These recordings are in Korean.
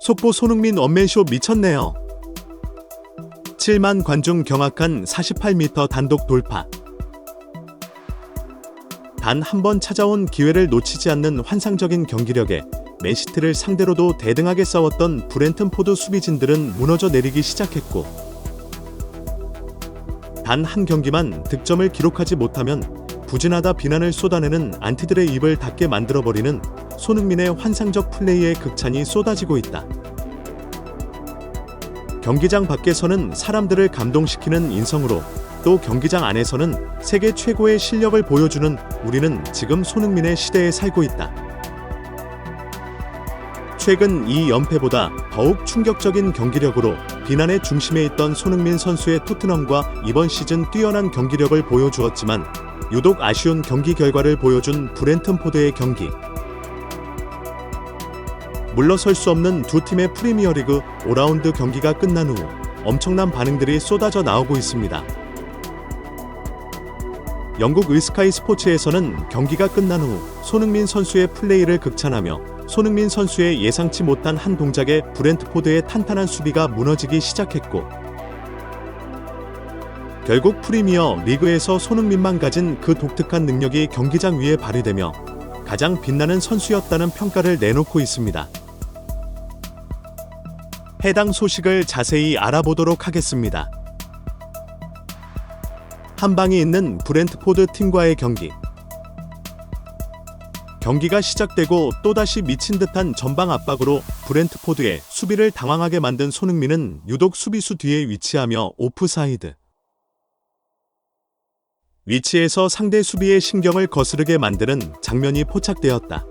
속보 손흥민 원맨쇼 미쳤네요. 7만 관중 경악한 48m 단독 돌파. 단 한 번 찾아온 기회를 놓치지 않는 환상적인 경기력에 맨시티를 상대로도 대등하게 싸웠던 브렌튼포드 수비진들은 무너져 내리기 시작했고, 단 한 경기만 득점을 기록하지 못하면 부진하다 비난을 쏟아내는 안티들의 입을 닫게 만들어버리는 손흥민의 환상적 플레이의 극찬이 쏟아지고 있다. 경기장 밖에서는 사람들을 감동시키는 인성으로, 또 경기장 안에서는 세계 최고의 실력을 보여주는 우리는 지금 손흥민의 시대에 살고 있다. 최근 이 연패보다 더욱 충격적인 경기력으로 비난의 중심에 있던 손흥민 선수의 토트넘과 이번 시즌 뛰어난 경기력을 보여주었지만 유독 아쉬운 경기 결과를 보여준 브렌튼포드의 경기. 물러설 수 없는 두 팀의 프리미어리그 5라운드 경기가 끝난 후 엄청난 반응들이 쏟아져 나오고 있습니다. 영국 의스카이 스포츠에서는 경기가 끝난 후 손흥민 선수의 플레이를 극찬하며 손흥민 선수의 예상치 못한 한 동작에 브렌트포드의 탄탄한 수비가 무너지기 시작했고, 결국 프리미어 리그에서 손흥민만 가진 그 독특한 능력이 경기장 위에 발휘되며 가장 빛나는 선수였다는 평가를 내놓고 있습니다. 해당 소식을 자세히 알아보도록 하겠습니다. 한 방이 있는 브렌트포드 팀과의 경기. 경기가 시작되고 또다시 미친 듯한 전방 압박으로 브렌트포드의 수비를 당황하게 만든 손흥민은 유독 수비수 뒤에 위치하며 오프사이드 위치에서 상대 수비의 신경을 거스르게 만드는 장면이 포착되었다.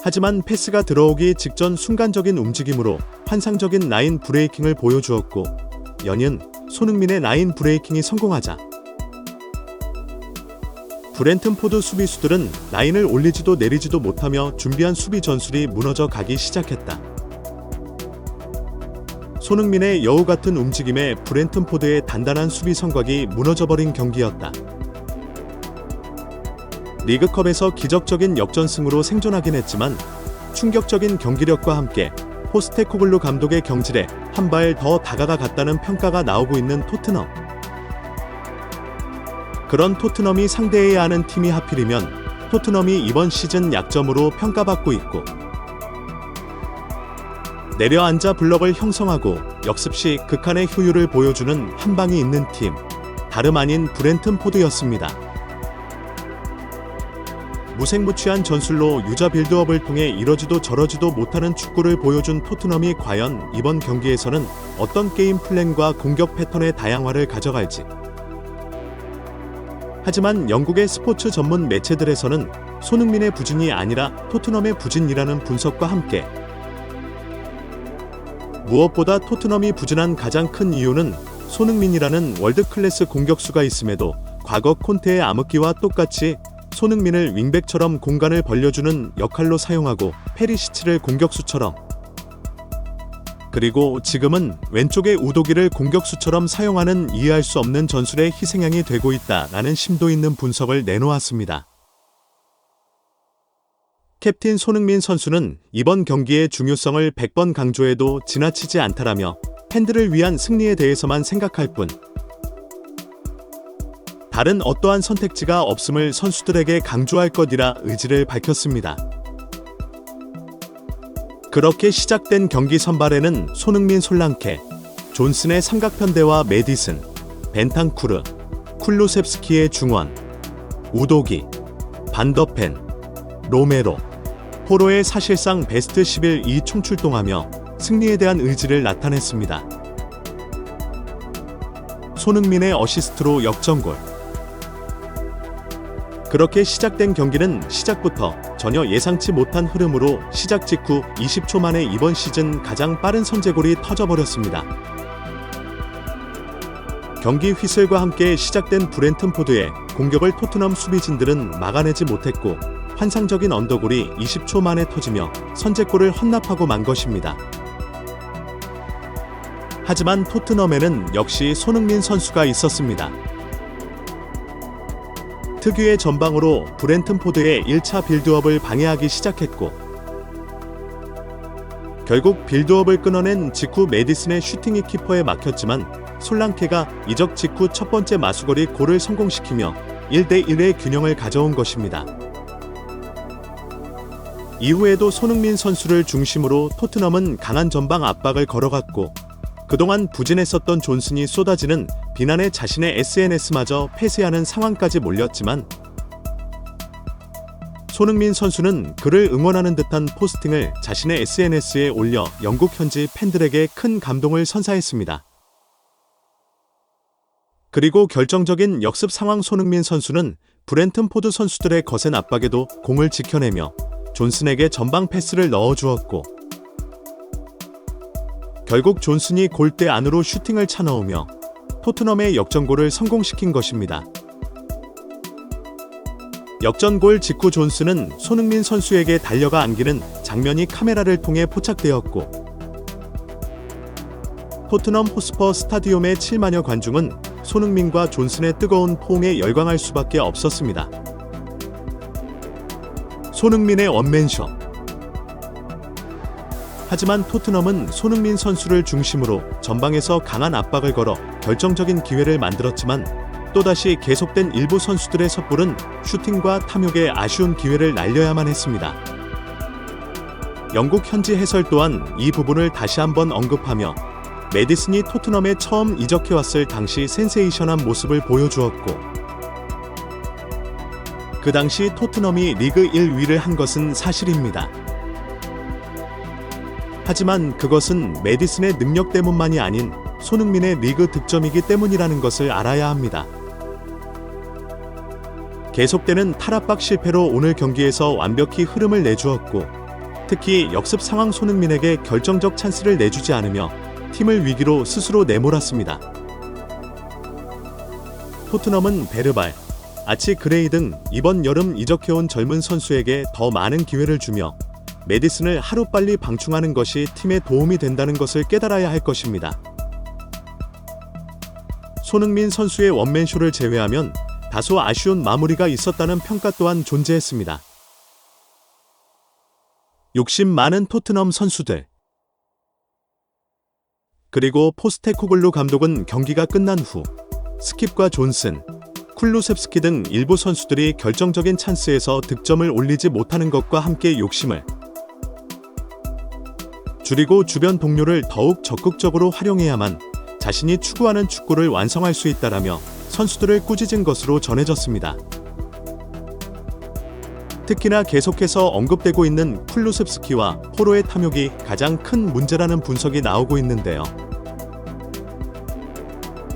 하지만 패스가 들어오기 직전 순간적인 움직임으로 환상적인 라인 브레이킹을 보여주었고, 연이은 손흥민의 라인 브레이킹이 성공하자 브렌튼포드 수비수들은 라인을 올리지도 내리지도 못하며 준비한 수비 전술이 무너져 가기 시작했다. 손흥민의 여우 같은 움직임에 브렌튼포드의 단단한 수비 성곽이 무너져버린 경기였다. 리그컵에서 기적적인 역전승으로 생존하긴 했지만 충격적인 경기력과 함께 포스테코글루 감독의 경질에 한 발 더 다가가 갔다는 평가가 나오고 있는 토트넘. 그런 토트넘이 상대해야 하는 팀이 하필이면 토트넘이 이번 시즌 약점으로 평가받고 있고, 내려앉아 블럭을 형성하고 역습 시 극한의 효율을 보여주는 한 방이 있는 팀, 다름 아닌 브렌튼포드였습니다. 무색무취한 전술로 유저 빌드업을 통해 이러지도 저러지도 못하는 축구를 보여준 토트넘이 과연 이번 경기에서는 어떤 게임 플랜과 공격 패턴의 다양화를 가져갈지. 하지만 영국의 스포츠 전문 매체들에서는 손흥민의 부진이 아니라 토트넘의 부진이라는 분석과 함께 무엇보다 토트넘이 부진한 가장 큰 이유는 손흥민이라는 월드클래스 공격수가 있음에도 과거 콘테의 암흑기와 똑같이 손흥민을 윙백처럼 공간을 벌려주는 역할로 사용하고 페리시치를 공격수처럼, 그리고 지금은 왼쪽의 우도기를 공격수처럼 사용하는 이해할 수 없는 전술의 희생양이 되고 있다라는 심도 있는 분석을 내놓았습니다. 캡틴 손흥민 선수는 이번 경기의 중요성을 100번 강조해도 지나치지 않다라며 팬들을 위한 승리에 대해서만 생각할 뿐 다른 어떠한 선택지가 없음을 선수들에게 강조할 것이라 의지를 밝혔습니다. 그렇게 시작된 경기 선발에는 손흥민 솔랑케, 존슨의 삼각편대와 메디슨, 벤탄쿠르, 쿨루셉스키의 중원, 우도기, 반더펜, 로메로, 포로의 사실상 베스트 11이 총출동하며 승리에 대한 의지를 나타냈습니다. 손흥민의 어시스트로 역전골. 그렇게 시작된 경기는 시작부터 전혀 예상치 못한 흐름으로 시작 직후 20초 만에 이번 시즌 가장 빠른 선제골이 터져버렸습니다. 경기 휘슬과 함께 시작된 브렌튼포드의 공격을 토트넘 수비진들은 막아내지 못했고, 환상적인 언더골이 20초 만에 터지며 선제골을 헌납하고 만 것입니다. 하지만 토트넘에는 역시 손흥민 선수가 있었습니다. 특유의 전방으로 브렌튼 포드의 1차 빌드업을 방해하기 시작했고, 결국 빌드업을 끊어낸 직후 메디슨의 슈팅이 키퍼에 막혔지만 솔랑케가 이적 직후 첫 번째 마수거리 골을 성공시키며 1대1의 균형을 가져온 것입니다. 이후에도 손흥민 선수를 중심으로 토트넘은 강한 전방 압박을 걸어갔고, 그동안 부진했었던 존슨이 쏟아지는 비난에 자신의 SNS마저 폐쇄하는 상황까지 몰렸지만, 손흥민 선수는 그를 응원하는 듯한 포스팅을 자신의 SNS에 올려 영국 현지 팬들에게 큰 감동을 선사했습니다. 그리고 결정적인 역습 상황 손흥민 선수는 브렌튼 포드 선수들의 거센 압박에도 공을 지켜내며 존슨에게 전방 패스를 넣어주었고, 결국 존슨이 골대 안으로 슈팅을 차넣으며 토트넘의 역전골을 성공시킨 것입니다. 역전골 직후 존슨은 손흥민 선수에게 달려가 안기는 장면이 카메라를 통해 포착되었고, 토트넘 호스퍼 스타디움의 7만여 관중은 손흥민과 존슨의 뜨거운 포옹에 열광할 수밖에 없었습니다. 손흥민의 원맨쇼. 하지만 토트넘은 손흥민 선수를 중심으로 전방에서 강한 압박을 걸어 결정적인 기회를 만들었지만, 또다시 계속된 일부 선수들의 섣부른 슈팅과 탐욕에 아쉬운 기회를 날려야만 했습니다. 영국 현지 해설 또한 이 부분을 다시 한번 언급하며 메디슨이 토트넘에 처음 이적해왔을 당시 센세이션한 모습을 보여주었고, 그 당시 토트넘이 리그 1위를 한 것은 사실입니다. 하지만 그것은 메디슨의 능력 때문만이 아닌 손흥민의 리그 득점이기 때문이라는 것을 알아야 합니다. 계속되는 탈압박 실패로 오늘 경기에서 완벽히 흐름을 내주었고, 특히 역습 상황 손흥민에게 결정적 찬스를 내주지 않으며 팀을 위기로 스스로 내몰았습니다. 토트넘은 베르발, 아치 그레이 등 이번 여름 이적해온 젊은 선수에게 더 많은 기회를 주며 메디슨을 하루빨리 방충하는 것이 팀에 도움이 된다는 것을 깨달아야 할 것입니다. 손흥민 선수의 원맨쇼를 제외하면 다소 아쉬운 마무리가 있었다는 평가 또한 존재했습니다. 욕심 많은 토트넘 선수들. 그리고 포스테코글루 감독은 경기가 끝난 후 스킵과 존슨, 쿨루셉스키 등 일부 선수들이 결정적인 찬스에서 득점을 올리지 못하는 것과 함께 욕심을 줄이고 주변 동료를 더욱 적극적으로 활용해야만 자신이 추구하는 축구를 완성할 수 있다라며 선수들을 꾸짖은 것으로 전해졌습니다. 특히나 계속해서 언급되고 있는 쿨루셉스키와 포로의 탐욕이 가장 큰 문제라는 분석이 나오고 있는데요.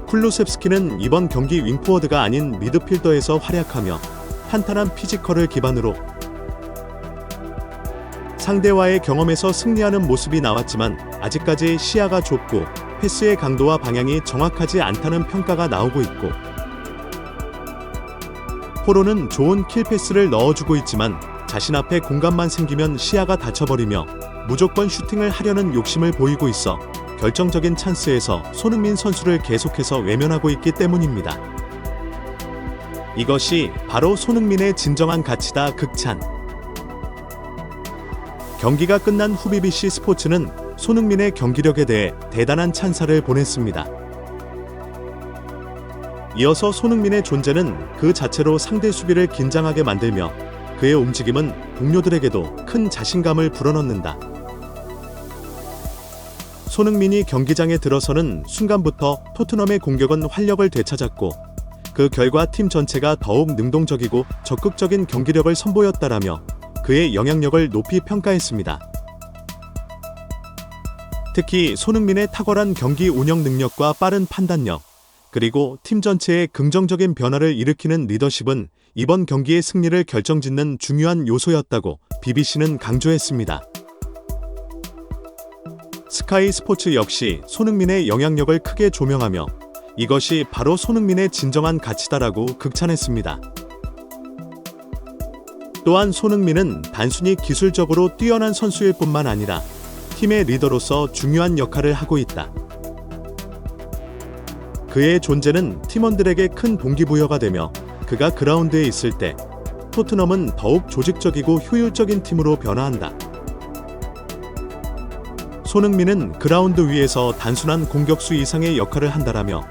쿨루셉스키는 이번 경기 윙포워드가 아닌 미드필더에서 활약하며 탄탄한 피지컬을 기반으로 상대와의 경험에서 승리하는 모습이 나왔지만 아직까지 시야가 좁고 패스의 강도와 방향이 정확하지 않다는 평가가 나오고 있고, 포로는 좋은 킬패스를 넣어주고 있지만 자신 앞에 공간만 생기면 시야가 닫혀버리며 무조건 슈팅을 하려는 욕심을 보이고 있어 결정적인 찬스에서 손흥민 선수를 계속해서 외면하고 있기 때문입니다. 이것이 바로 손흥민의 진정한 가치다. 극찬. 경기가 끝난 후 BBC 스포츠는 손흥민의 경기력에 대해 대단한 찬사를 보냈습니다. 이어서 손흥민의 존재는 그 자체로 상대 수비를 긴장하게 만들며 그의 움직임은 동료들에게도 큰 자신감을 불어넣는다. 손흥민이 경기장에 들어서는 순간부터 토트넘의 공격은 활력을 되찾았고, 그 결과 팀 전체가 더욱 능동적이고 적극적인 경기력을 선보였다라며 그의 영향력을 높이 평가했습니다. 특히 손흥민의 탁월한 경기 운영 능력과 빠른 판단력, 그리고 팀 전체의 긍정적인 변화를 일으키는 리더십은 이번 경기의 승리를 결정짓는 중요한 요소였다고 BBC는 강조했습니다. 스카이 스포츠 역시 손흥민의 영향력을 크게 조명하며 이것이 바로 손흥민의 진정한 가치다라고 극찬했습니다. 또한 손흥민은 단순히 기술적으로 뛰어난 선수일 뿐만 아니라 팀의 리더로서 중요한 역할을 하고 있다. 그의 존재는 팀원들에게 큰 동기부여가 되며 그가 그라운드에 있을 때 토트넘은 더욱 조직적이고 효율적인 팀으로 변화한다. 손흥민은 그라운드 위에서 단순한 공격수 이상의 역할을 한다라며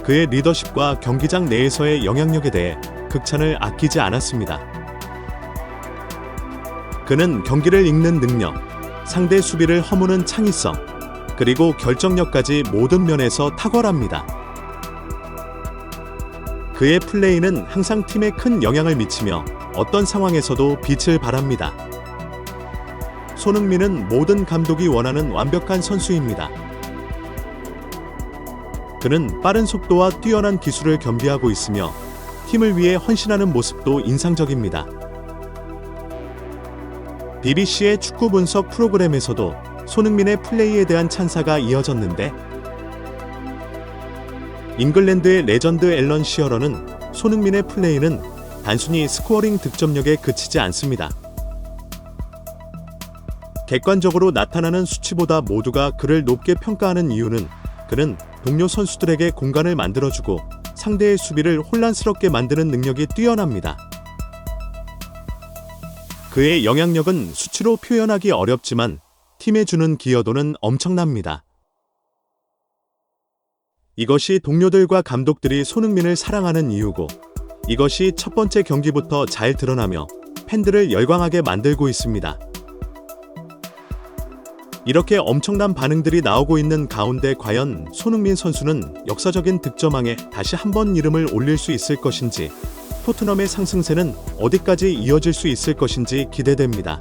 그의 리더십과 경기장 내에서의 영향력에 대해 극찬을 아끼지 않았습니다. 그는 경기를 읽는 능력, 상대 수비를 허무는 창의성, 그리고 결정력까지 모든 면에서 탁월합니다. 그의 플레이는 항상 팀에 큰 영향을 미치며 어떤 상황에서도 빛을 발합니다. 손흥민은 모든 감독이 원하는 완벽한 선수입니다. 그는 빠른 속도와 뛰어난 기술을 겸비하고 있으며 팀을 위해 헌신하는 모습도 인상적입니다. BBC의 축구 분석 프로그램에서도 손흥민의 플레이에 대한 찬사가 이어졌는데, 잉글랜드의 레전드 앨런 시어러는 손흥민의 플레이는 단순히 스코어링 득점력에 그치지 않습니다. 객관적으로 나타나는 수치보다 모두가 그를 높게 평가하는 이유는 그는 동료 선수들에게 공간을 만들어주고 상대의 수비를 혼란스럽게 만드는 능력이 뛰어납니다. 그의 영향력은 수치로 표현하기 어렵지만 팀에 주는 기여도는 엄청납니다. 이것이 동료들과 감독들이 손흥민을 사랑하는 이유고, 이것이 첫 번째 경기부터 잘 드러나며 팬들을 열광하게 만들고 있습니다. 이렇게 엄청난 반응들이 나오고 있는 가운데 과연 손흥민 선수는 역사적인 득점왕에 다시 한번 이름을 올릴 수 있을 것인지, 토트넘의 상승세는 어디까지 이어질 수 있을 것인지 기대됩니다.